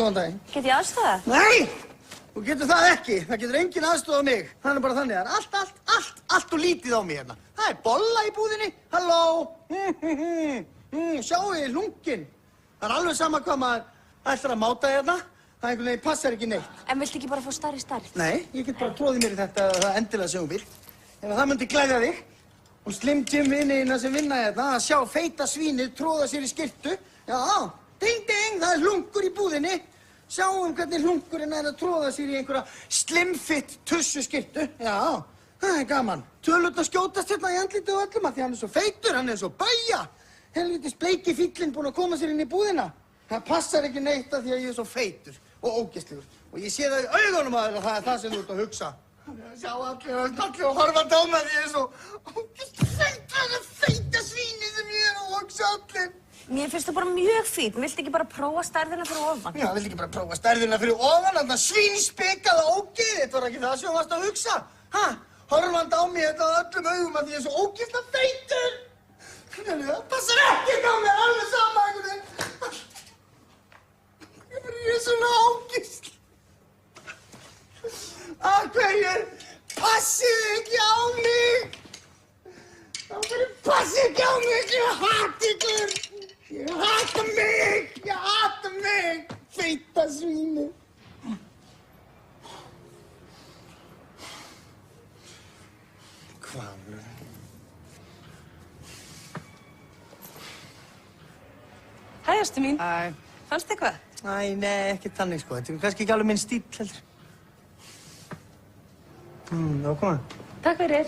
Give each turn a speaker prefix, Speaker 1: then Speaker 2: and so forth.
Speaker 1: Góðan daginn.
Speaker 2: Get ég aðstoðað?
Speaker 1: Nei! Þú getur það ekki. Það getur enginn aðstoðað mig. Það er bara þannig. Það er allt og lítið á mig hérna. Það er bolla í búðinni. Halló! Sjáu þið hlunginn. Það er alveg sama hvað maður ætlar að máta hérna. Það einhvern veginn passar ekki neitt.
Speaker 2: En viltu ekki bara fá stærri stærð?
Speaker 1: Nei, ég get bara tróðið mér í þetta það endilega sem þú vilt. Ef það myndi glæðja þig og Slim Jim vinina sem vinna hérna að sjá feita svínið tróða sér í skyrtu. Já, ding ding, það er hlungur í búðinni. Sjáum hvernig hlungurinn er að tróða sér í einhverja slim fit tussu skyrtu. Já, það er gaman. Tölurnar skjótast hérna í andlitið á öllum að því hann er svo feitur, hann er svo bæja. Helvítis bleiki fíllinn búinn að koma sér inn í búðina. Það passar ekki neitt að því að ég er svo feitur og ógeðslegur. Og ég sé það í augunum að það er það sem þú ert að hugsa. Sjá allir og horfa á mig að ég er svo ógeðslegur feitur. Það er feita svínið sem ég er að hugsa allir.
Speaker 2: Mér finnst það bara mjög fínt. Viltu ekki bara prófa stærðina fyrir ofan?
Speaker 1: Já, viltu ekki bara prófa stærðina fyrir ofan? Þarna svínspikað ógeð. Þetta var ekki það sem þú varst að hugsa. Ha? Horfandi á mig þetta á öllum augum að því ég er svo ógeðslega feitur. Það passar ekkert á mig, alveg sama einhvern veginn. Ég er svona ógeðslega. Af hverju passið ekki á mig? Af hverju passið ekki á mig? Ég hata ykkur. Ég hata mig. Ég hata mig. Feita svínið. Hvað?
Speaker 2: Hæ, ástu mín.
Speaker 1: Æ.
Speaker 2: Fannst eitthvað?
Speaker 1: Æ, nei, ekki þannig sko. Þetta er kannski ekki alveg minn stíl heldur. Já, koma.
Speaker 2: Takk fyrir.